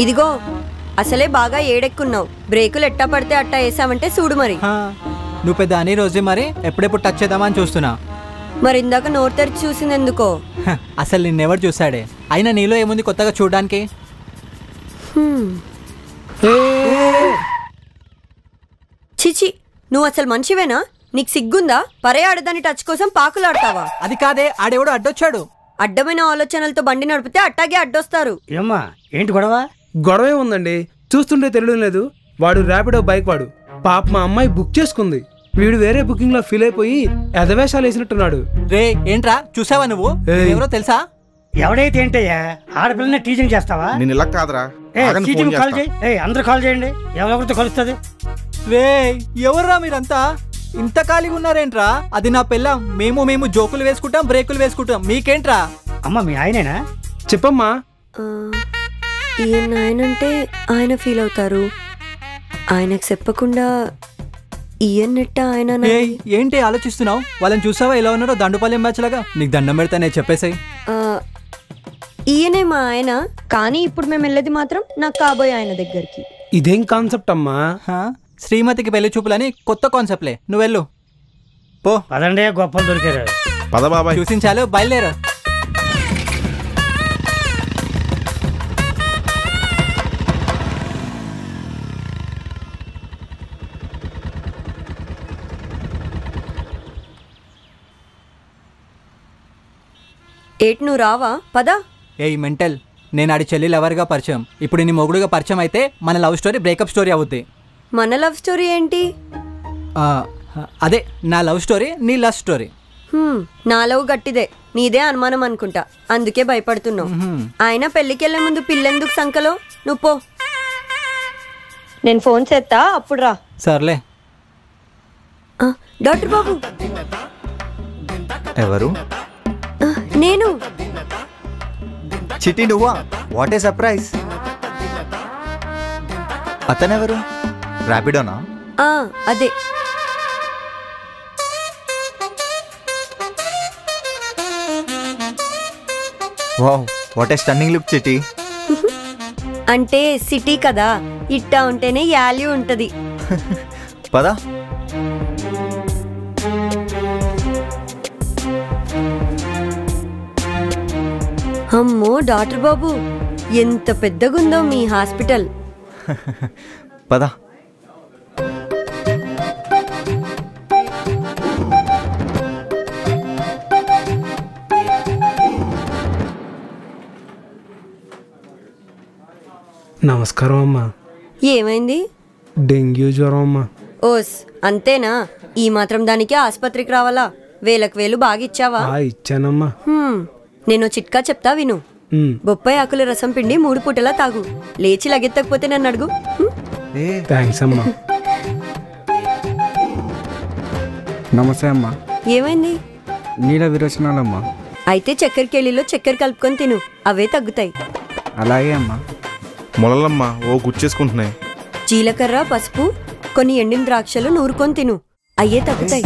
ఇదిగో అసలే బాగా ఏడెక్కున్నావు. బ్రేకులు ఎట్టా పడితే అట్టా వేసావంటే చూడు మరి. నువ్వు పెద్ద అని రోజే మరి ఎప్పుడెప్పుడు టచ్ చేద్దామని చూస్తున్నా. మరి ఇందాక నోరు తెరిచి చూసింది ఎందుకో? అసలు నిన్నెవరు చూసాడే? అయినా నీలో ఏముంది కొత్తగా చూడడానికి? చిచి, నువ్వు అసలు మనిషివేనా? నీకు సిగ్గుందా? పరే ఆడదాని టచ్ కోసం పాకులాడతావా? అది కాదే, ఆడెవడో అడ్డొచ్చాడు. అడ్డమైన ఆలోచనలతో బండి నడిపితే అట్టాగే అడ్డొస్తారు. ఏమ్మా ఏంటి గొడవ? గొడవే ఉందండి, చూస్తుంటే తెలియడం లేదు. వాడు ర్యాపిడో బైక్ వాడు. పాప మా అమ్మాయి బుక్ చేసుకుంది. వీడు వేరే బుకింగ్ లో ఫీల్ అయిపోయి ఎదవేషాలు వేసినట్టున్నాడు. రే ఏంట్రా, చూసావా నువ్వు? ఎవరో తెలుసా? ఎవడైతే ఏంటయ్యా, ఆడపిల్లని టీచింగ్ చేస్తావా? నేను ఇలా కాదురా, కాల్ చేయి. అందరూ కాల్ చేయండి, ఎవరితో కలుస్తుంది. రే ఎవర్రా మీరంతా ఇంత ఖాళీగా ఉన్నారేంట్రా? అది నా పిల్లం. మేము జోకులు వేసుకుంటాం, బ్రేకులు వేసుకుంటాం. మీకేంట్రా? అమ్మ మీ ఆయనేనా? చెప్పమ్మా. ఈయన ఆయనంటే ఆయన ఫీల్ అవుతారు. ఆయనకు చెప్పకుండా ఈయన్నట్ట ఆయన. ఏంటి ఆలోచిస్తున్నావు? వాళ్ళని చూసావా ఎలా ఉన్నారో? దండుపాలెం బ్యాచ్ లాగా. నీకు దండం పెడతానే, చెప్పేసాయి. ఈయనే మా ఆయన, కానీ ఇప్పుడు మేము వెళ్ళేది మాత్రం నాకు కాబోయే ఆయన దగ్గరికి. ఇదేం కాన్సెప్ట్ అమ్మా? శ్రీమతికి పెళ్లి చూపులని కొత్త కాన్సెప్ట్లే. నువ్వు వెళ్ళు పో. పదండి, గొప్పలు దొరికారు. పద బాబాయ్, చూసించాలు, బయలుదేరు. ఏట్ నువ్వు రావా? పదా. ఏయ్ మెంటల్, నేను ఆడి చెల్లి లవర్గా పరిచయం. ఇప్పుడు నీ మొగుడుగా పరిచయం అయితే మన లవ్ స్టోరీ బ్రేకప్ స్టోరీ అవుద్ది. మన లవ్ స్టోరీ ఏంటి? అదే నా లవ్ స్టోరీ, నీ లవ్ స్టోరీ. నా లవ్ గట్టిదే, నీదే అనుమానం అనుకుంటా, అందుకే భయపడుతున్నావు. ఆయన పెళ్ళికెళ్లే ముందు పిల్లెందుకు సంకలో? నువ్వు పో, నేను ఫోన్ చేస్తా, అప్పుడు రా. సర్లే. డాక్టర్ బాబు. ఎవరు? నేను. చిట్టి నువ్వా? What a surprise. అతనెవరు? ర్యాపిడోనా? అదే. Wow, what a stunning look Chitti. అంటే సిటీ కదా, ఇట్టా ఉంటేనే వాల్యూ ఉంటది. పదా. అమ్మో డాక్టర్ బాబు, ఎంత పెద్దగుందో మీ హాస్పిటల్. పదా. నమస్కారం అమ్మా. ఏమైంది? డెంగ్యూ జ్వరం అమ్మా. ఓస్ అంతేనా? ఈ మాత్రం దానికి ఆసుపత్రికి రావాలా? వేలకు వేలు బాగా ఇచ్చావా? ఇచ్చానమ్మా. నేను చిట్కా చెప్తా విను. బొప్పాయి ఆకుల రసం పిండి 3 పూటలా తాగు. లేచి లగెత్తకపోతే నన్ను అడుగు. థ్యాంక్స్ అమ్మా. నమస్తే అమ్మా. ఏమైంది? నీళ్ళ విరోచనాలమ్మా. అయితే చక్కెరకేళిలో చక్కెర కలుపుకొని తిను, అవే తగ్గుతాయి. అలాగే అమ్మా. మొలలమ్మ ఓ గుచ్చేసుకుంటున్నాయి. జీలకర్ర, పసుపు, కొన్ని ఎండిన ద్రాక్షలు నూరుకొని తిను, అయ్యే తగ్గుతాయి.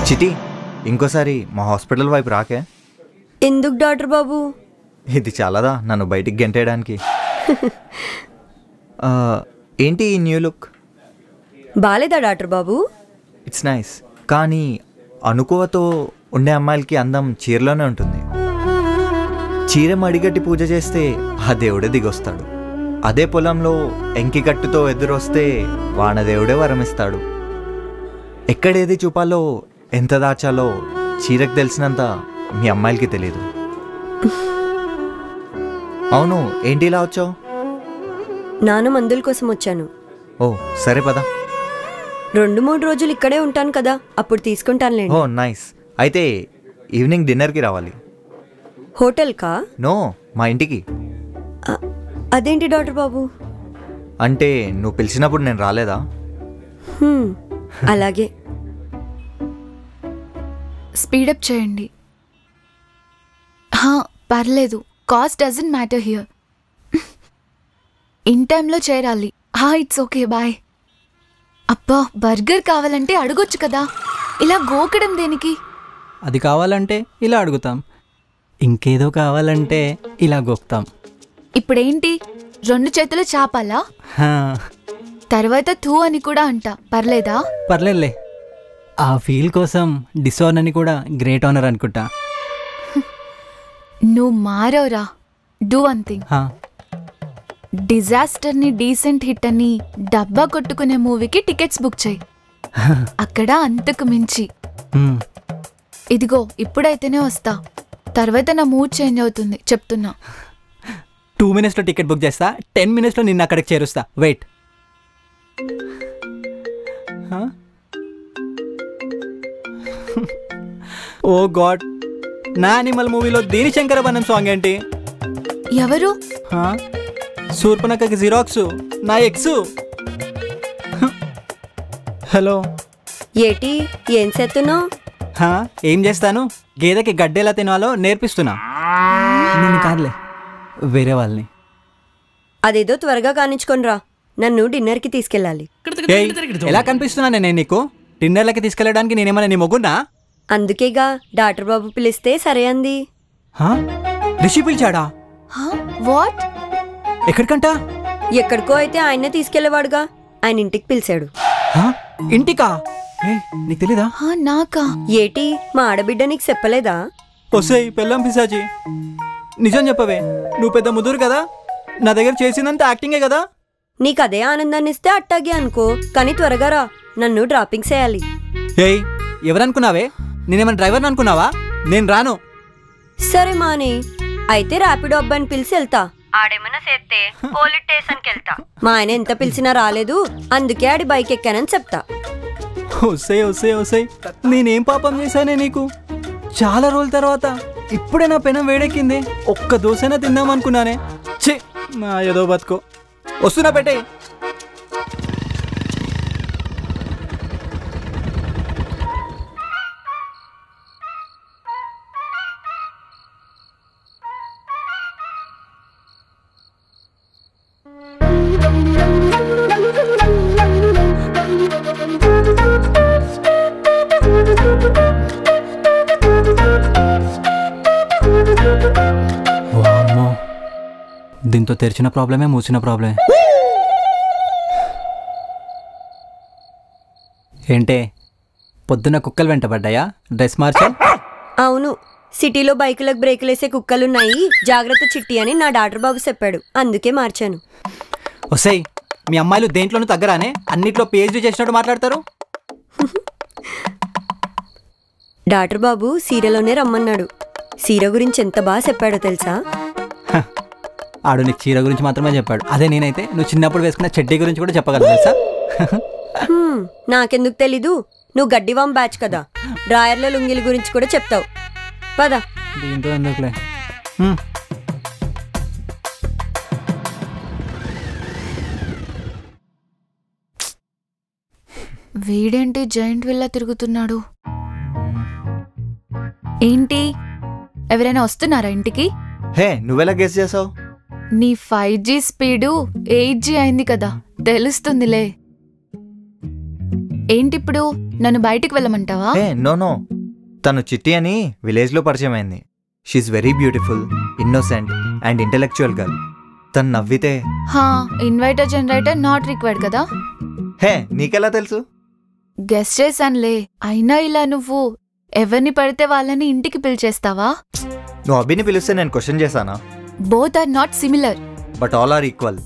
చిటి, ఇంకోసారి మా హాస్పిటల్ వైపు రాకే. ఎందుకు డాక్టర్ బాబు? ఇది చాలాదా నన్ను బయటికి గెంటేయడానికి? ఏంటి ఈ న్యూ లుక్? బాలేదా డాక్టర్ బాబు? ఇట్స్ నైస్, కానీ అనుకువతో ఉండే అమ్మాయిలకి అందం చీరలోనే ఉంటుంది. చీర మడిగట్టి పూజ చేస్తే ఆ దేవుడే దిగొస్తాడు. అదే పొలంలో ఎంకికట్టుతో ఎదురొస్తే వానదేవుడే వరమిస్తాడు. ఎక్కడేది చూపాలో, ఎంత దాచాలో చీరకు తెలిసినంత మీ అమ్మాయిలకి తెలియదు. అవును, ఏంటి ఇలా వచ్చావు? నాన్న మందుల కోసం వచ్చాను. ఓ సరే పదా. 2-3 రోజులు ఇక్కడే ఉంటాను కదా, అప్పుడు తీసుకుంటానులేండి. ఓ నైస్. అయితే ఈవినింగ్ డిన్నర్కి రావాలి. హోటల్కా? నో, మా ఇంటికి. అదేంటి డాక్టర్ బాబు? అంటే నువ్వు పిలిచినప్పుడు నేను రాలేదా? అలాగే. స్పీడప్ చేయండి. పర్లేదు, cost doesn't matter here. In టైంలో చేరాలి. It's okay, boy. అబ్బా బర్గర్ కావాలంటే అడగొచ్చు కదా, ఇలా గోకడం దేనికి? అది కావాలంటే ఇలా అడుగుతాం, ఇంకేదో కావాలంటే ఇలా గోక్తాం. ఇప్పుడేంటి 2 చేతులు చాపాలా? తర్వాత థూ అని కూడా అంట, పర్లేదా? పర్లేదులే, ఆ ఫీల్ కోసం డిసాన్ అని కూడా గ్రేట్ ఆనర్ అనుకుంటా. నువ్వు మారవరా. Do one thing. డిజాస్టర్ని డీసెంట్ హిట్ అని డబ్బా కొట్టుకునే మూవీకి టికెట్స్ బుక్ చేయి. అక్కడ అంతకు మించి. ఇదిగో ఇప్పుడైతేనే వస్తా, తర్వాత నా మూడ్ చేంజ్ అవుతుంది చెప్తున్నా. 2 minutesలో టికెట్ బుక్ చేస్తా, 10 minutesలో నిన్ను అక్కడికి చేరుస్తా. వెయిట్. ఓ గాడ్, నా యానిమల్ మూవీలో దీని శంకరబనం సాంగ్ ఏంటి? ఎవరు? శూర్పణఖకి జిరాక్స్, నా ఎక్స్. హలో. ఏటి ఏం చేస్తున్నావు? ఏం చేస్తాను, గేదెకి గడ్డెలా తినాలో నేర్పిస్తున్నా. నేను కాదులే, వేరే వాళ్ళని. అదేదో త్వరగా కానించుకొనిరా, నన్ను డిన్నర్కి తీసుకెళ్ళాలి. ఎలా కనిపిస్తున్నానే నేను నీకు? డిన్నర్లకి తీసుకెళ్ళడానికి నేనేమన్నా నీ మొగ్గున్నా? అందుకేగా డాక్టర్ బాబు పిలిస్తే సరే అంది. రిషి పిలిచాడా? వాట్? ఎక్కడికంట? ఎక్కడికో అయితే ఆయన్నే తీసుకెళ్లేవాడుగా, ఆయన ఇంటికి పిలిచాడు. ఇంటికా? నీకు తెలీదా? నాకా? ఏటి మా ఆడబిడ్డ నీకు చెప్పలేదా? వస్తాయి పెళ్ళం పిశాచి. నిజం చెప్పవే, నువ్వు పెద్ద ముదురు కదా, నా దగ్గర చేసిందంతా యాక్టింగే కదా. నీకు అదే ఆనందాన్ని ఇస్తే అట్టాగే అనుకో, కానీ త్వరగా రా, నన్ను డ్రాపింగ్ చేయాలి. ఏయ్, ఎవరనుకున్నావే? నేనేమన్నా డ్రైవర్ని అనుకున్నావా? నేను రాను. సరే మాని, అయితే ర్యాపిడో అబ్బాయిని పిలిచి వెళ్తా. ఆడేమన్నా చేస్తే పోలీస్ స్టేషన్కి వెళ్తా. మా ఆయన ఎంత పిలిచినా రాలేదు, అందుకే ఆడి బైక్ ఎక్కానని చెప్తా. వస్తాయి. నేనేం పాపం చేశానే నీకు? చాలా రోజుల తర్వాత ఇప్పుడే నా పెనం వేడెక్కింది. ఒక్క దోశైనా తిందామనుకున్నానే. ఛీ, నా ఏదో బతుకో. వస్తున్నా, పెట్టే. దీంతో తెరిచిన ప్రాబ్లమే, మూసిన ప్రాబ్లమే. ఏంటే, పొద్దున్న కుక్కలు వెంటబడ్డాయా? డ్రెస్ మార్చా? అవును, సిటీలో బైకులకు బ్రేకులు వేసే కుక్కలున్నాయి, జాగ్రత్త చిట్టి అని నా డాక్టర్ బాబు చెప్పాడు, అందుకే మార్చాను. వస్తాయి, మీ అమ్మాయిలు దేంట్లోనూ తగ్గరానే, అన్నిట్లో పిహెచ్డీ చేసినట్టు మాట్లాడతారు. డాక్టర్ బాబు సీరలోనే రమ్మన్నాడు. సీర గురించి ఎంత బాగా చెప్పాడో తెలుసా? ఆడు నీకు చీర గురించి మాత్రమే చెప్పాడు. అదే నేనైతే నువ్వు చిన్నప్పుడు వేసుకున్న చెడ్డీ గురించి కూడా చెప్పగలను తెలుసా? నాకెందుకు తెలీదు, నువ్వు గడ్డివాం బ్యాచ్ కదా, డ్రాయర్ల లుంగిల గురించి కూడా చెప్తావు. పద. దీంతో ఎందుకులే. వీడేంటి జైంట్ విల్లా తిరుగుతున్నాడు? ఏంటి, ఎవరైనా వస్తున్నారా ఇంటికి? హే, నువ్వెలా గెస్ చేసావు? నీ 5G స్పీడు 8G అయింది కదా, తెలుస్తుందిలే. ఏంటిప్పుడు నన్ను బయటికి వెళ్ళమంటావా? హే, నో, తను చిట్టి అని విలేజ్లో పరిచయం అయింది. She very beautiful, innocent and intellectual girl. తను నవ్వితే ఇన్వైటర్ జనరేటర్ నాట్ రిక్వైర్డ్ కదా. హే, నీకెలా తెలుసు? గెస్ చేశానులే. అయినా ఇలా నువ్వు ఎవరిని పడితే వాళ్ళని ఇంటికి పిలిచేస్తావా? నువ్వు అభిని పిలిస్తే నేను క్వశ్చన్ చేశానా? Both are not similar, but all are equal.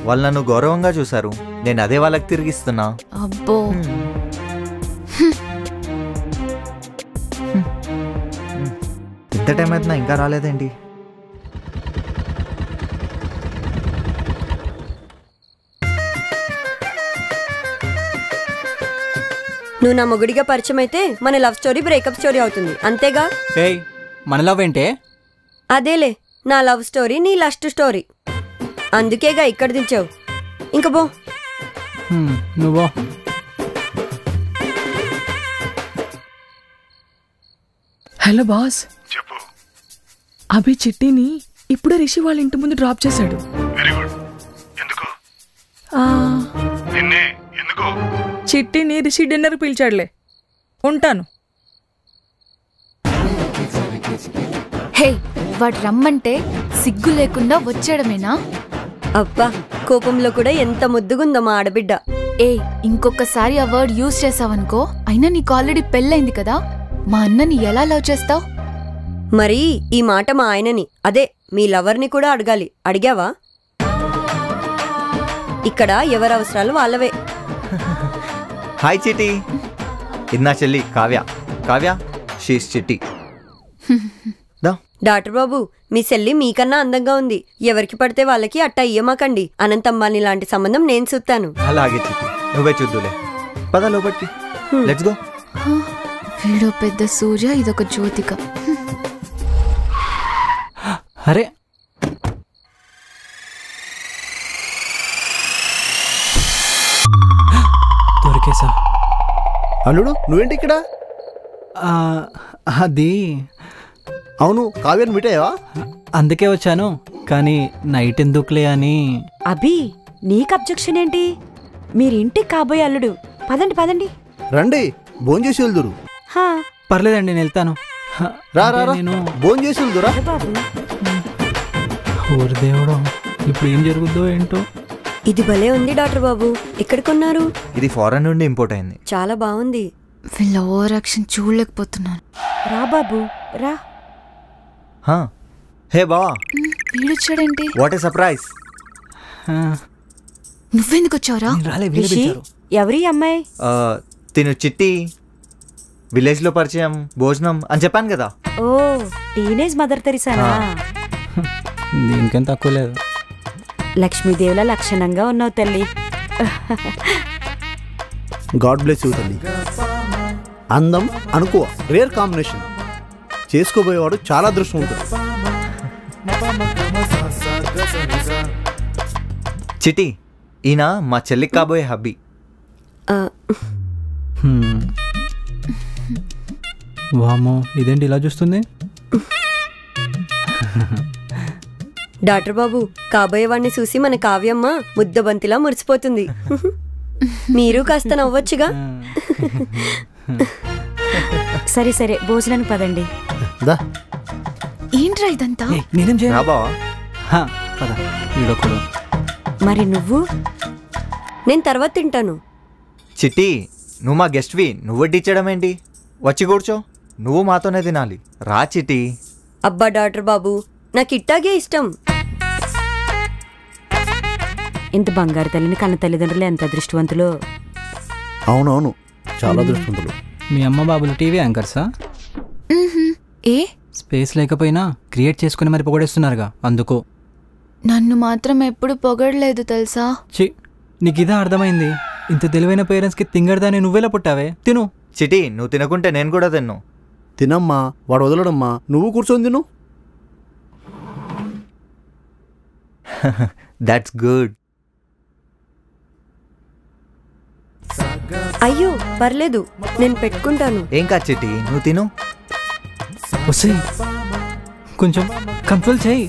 వాళ్ళు నన్ను గౌరవంగా చూశారు, నేను అదే వాళ్ళకి తిరిగిస్తున్నా. అబ్బో. ఇంత టైం అవుతున్నా ఇంకా రాలేదేంటి? నువ్వు నా మొగుడిగా పరిచయం అయితే మన లవ్ స్టోరీ బ్రేకప్ స్టోరీ అవుతుంది, అంతేగా? ఏయ్, మన లవ్ ఏంటే? అదేలే, నా లవ్ స్టోరీ నీ లస్ట్ స్టోరీ, అందుకేగా ఇక్కడ దించావు. ఇంక బో. నువ్వు హలో బాస్. చెప్పు. అభి చిట్టిని ఇప్పుడే రిషి వాళ్ళ ఇంటి ముందు డ్రాప్ చేశాడు. Very good. ఎందుకు? ఎందుకు చిట్టిని రిషి డిన్నర్ పిలిచాడులే, ఉంటాను. హే, వాడు రమ్మంటే సిగ్గు లేకుండా వచ్చేయడమేనా? అబ్బా, కోపంలో కూడా ఎంత ముద్దుగుందో మా ఆడబిడ్డ. ఏ, ఇంకొకసారి ఆ వర్డ్ యూజ్ చేసావనుకో. అయినా నీకు ఆల్రెడీ పెళ్ళైంది కదా, మా అన్నని ఎలా లవ్ చేస్తావు? మరి ఈ మాట మా ఆయనని, అదే మీ లవర్ని కూడా అడగాలి. అడిగావా? ఇక్కడ ఎవరి అవసరాలు వాళ్ళవే. హాయ్ చిట్టి, ఇది నా చెల్లి కావ్య. కావ్య, షీస్ చిట్టి. డాక్టర్ బాబు, మీ చెల్లి మీకన్నా అందంగా ఉంది. ఎవరికి పడితే వాళ్ళకి అట్టా ఇయ్యమాకండి. అనంతమ్మాని లాంటి సంబంధం నేను చూస్తాను. అలాగే చిట్టి, నువ్వే చూద్దులే. పద లోపలికి, లెట్స్ గో. వీడో పెద్ద సూర్య, ఇదొక జ్యోతిక. అరే దొరికేసా. అల్లుడు, నువ్వేంటి ఇక్కడ? అది అవును, కావ్యాన్ని మీటావా? అందుకే వచ్చాను, కానీ నైట్ ఎందుకులే అని. అభి, నీకు అబ్జెక్షన్ ఏంటి? మీరింటికి కాబోయే అల్లుడు. పదండి పదండి. రండి, భోంచేసి వెళ్దురు. పర్లేదండి, నేను వెళ్తాను. రా రా, నేను భోంచేసి వెళ్దురా. ఊరి దేవుడు, ఇప్పుడు ఏం జరుగుద్దో ఏంటో. ఇది భలే ఉంది డాక్టర్ బాబు. ఎక్కడ కొన్నారు? ఇది ఫారెన్ నుండి ఇంపోర్ట్ అయింది. చాలా బాగుంది. వీళ్ళ ఓవర్ యాక్షన్ చూడలేకపోతున్నాను. రా బాబు రా. హే బావా, వీడొచ్చాడేంటి? What a surprise. నువ్వెందుకు వచ్చావురా? ఎవరి అమ్మాయి? తిను చిట్టి, విలేజ్ లో పరిచయం, భోజనం అని చెప్పాను కదా. ఓ, టీనేజ్ మదర్ తెరిసానా? దీనికేం తక్కువ లేదు. లక్ష్మీదేవిలా లక్షణంగా ఉన్నావు తల్లి. గాడ్ బ్లెస్ యూ తల్లి. అందం అనుకో రేర్ కాంబినేషన్. చేసుకోబోయేవాడు చాలా అదృష్టం ఉంటుంది. చిట్టి, ఈయన మా చెల్లికి కాబోయే హబ్బీ. వామో, ఇదేంటి ఇలా చూస్తుంది? డాక్టర్ బాబు, కాబోయేవాడిని చూసి మన కావ్యమ్మ ముద్దబంతిలా మురిసిపోతుంది. మీరు కాస్త నవ్వొచ్చుగా. సరే సరే, భోజనానికి పదండి. ఏంట్రా ఇదంతా? నేనేం చేయను. బావా, మరి నువ్వు? నేను తర్వాత తింటాను. చిట్టి, నువ్వు మా గెస్ట్వి, నువ్వు వడ్డించడం ఏంటి? వచ్చి కూర్చో, నువ్వు మాతోనే తినాలి. రా చిట్టి. అబ్బా డాక్టర్ బాబు, నాకు ఇట్టాగే ఇష్టం. ఇంత బంగారు తల్లిని కన్న తల్లిదండ్రులు ఎంత అదృష్టవంతులు. అవునవును, చాలా అదృష్టవంతులు. మీ అమ్మ బాబులు టీవీ యాంకర్సా? ఏ స్పేస్ లేకపోయినా క్రియేట్ చేసుకుని మరి పొగడేస్తున్నారుగా, అందుకో. నన్ను మాత్రం ఎప్పుడు పొగడలేదు తెలుసా? చి, నీకు ఇదా అర్థమైంది? ఇంత తెలివైన పేరెంట్స్కి తింగరదాన్ని నువ్వెలా పుట్టావే? తిను. చిట్టి, నువ్వు తినకుంటే నేను కూడా తిన్ను. తినమ్మా, వాడు వదలడమ్మా, నువ్వు కూర్చొని తిను. That's good. అయ్యో పర్లేదు, నేను పెట్టుకుంటాను. ఏం కాదు చిట్టి, నువ్వు తిను. వస్తే కొంచెం కంట్రోల్ చేయి.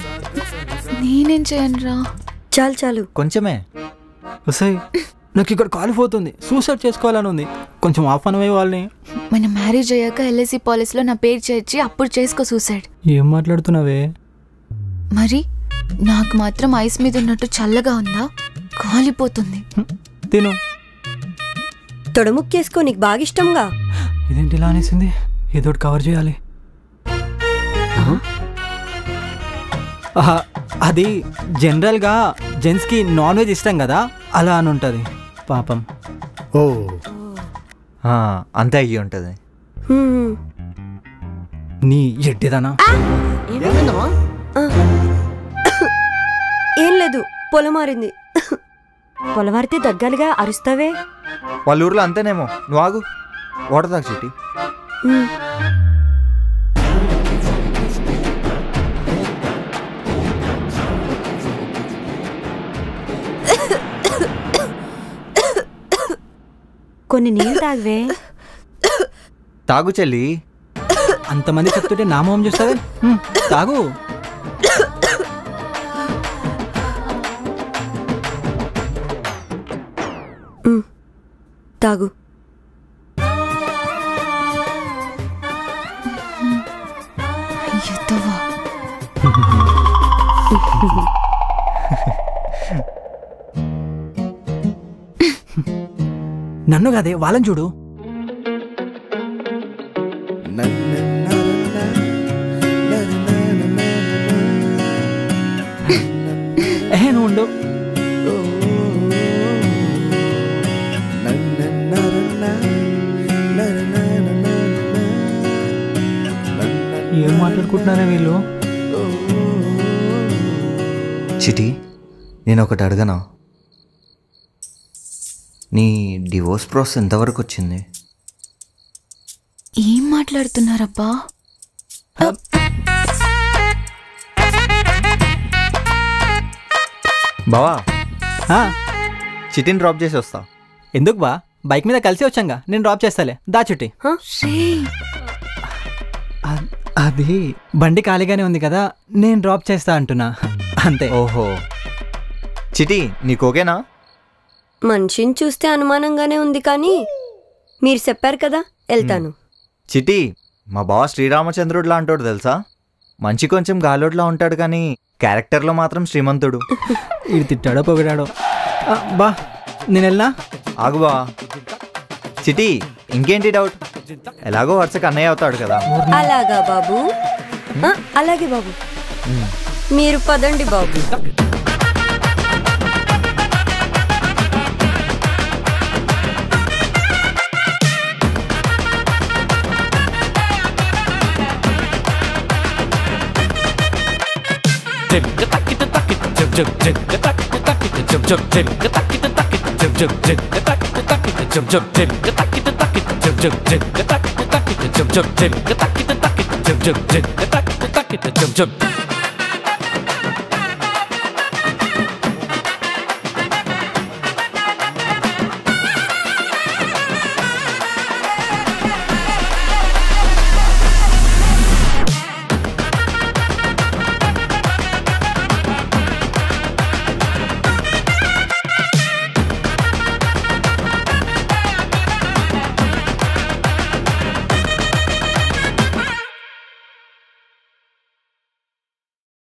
నేనేం చేయనురా? చాలు చాలు, కొంచెమే. వస్తే నాకు ఇక్కడ కాలిపోతుంది, సూసైడ్ చేసుకోవాలని ఉంది. కొంచెం ఆఫ్ అనవే వాళ్ళని. మన మ్యారేజ్ అయ్యాక ఎల్ఐసి పాలసీలో నా పేరు చేర్చి అప్పుడు చేసుకో సూసైడ్. ఏం మాట్లాడుతున్నావే? మరి నాకు మాత్రం ఐస్ మీద ఉన్నట్టు చల్లగా ఉందా? కాలిపోతుంది. తిను. తొడముక్కేసుకో, నీకు బాగా ఇష్టంగా. ఇదేంటి ఇలా అనేసింది? ఏదోటి కవర్ చేయాలి. అది జనరల్గా జెంట్స్కి నాన్ వెజ్ ఇష్టం కదా, అలా అని ఉంటుంది పాపం. ఓ, అంతే అయ్యి ఉంటుంది. నీ ఎడ్డిదానా? ఏం లేదు, పొలం మారింది. పొలమారితే దగ్గరగా అరుస్తావే. వాళ్ళ ఊర్లో అంతేనేమో. నువ్వు ఆగు, వాటర్ తాగు చిట్టి. కొన్ని నీళ్ళు తాగవే. తాగు చెల్లి. అంతమంది చెప్తుంటే నా మొహం చూస్తావే. తాగు. తాగు. నన్ను కాదే వాళ్ళని చూడు. నువ్వు ఉండు. ఏం మాట్లాడుకుంటున్నారా వీళ్ళు? చిటి, నేను ఒకటి అడగనా? నీ డివోర్స్ ప్రాసెస్ ఎంతవరకు వచ్చింది? ఏం మాట్లాడుతున్నారబ్బా? బావా, చిటిని డ్రాప్ చేసి వస్తా. ఎందుకు బా? బైక్ మీద కలిసి వచ్చాంగా, నేను డ్రాప్ చేస్తాలే. దా చిట్టి. అది బండి ఖాళీగానే ఉంది కదా, నేను డ్రాప్ చేస్తా అంటున్నా అంతే. ఓహో, చిటి నీకు ఓకేనా? మనిషిని చూస్తే అనుమానంగానే ఉంది, కానీ మీరు చెప్పారు కదా, వెళ్తాను. చిటి, మా బావ శ్రీరామచంద్రుడిలా అంటాడు తెలుసా? మంచి కొంచెం గాలోడ్లా ఉంటాడు కానీ క్యారెక్టర్లో మాత్రం శ్రీమంతుడు. ఇది తిట్టాడో పొగిడాడో. బా నేను వెళ్ళనా? ఆగు బా. చిటి, ఇంకేంటి డౌట్? ఎలాగో వరుసకి అన్నయ్య అవుతాడు కదా. అలాగా బాబు? అలాగే బాబు, మీరు పదండి బాబు. Jump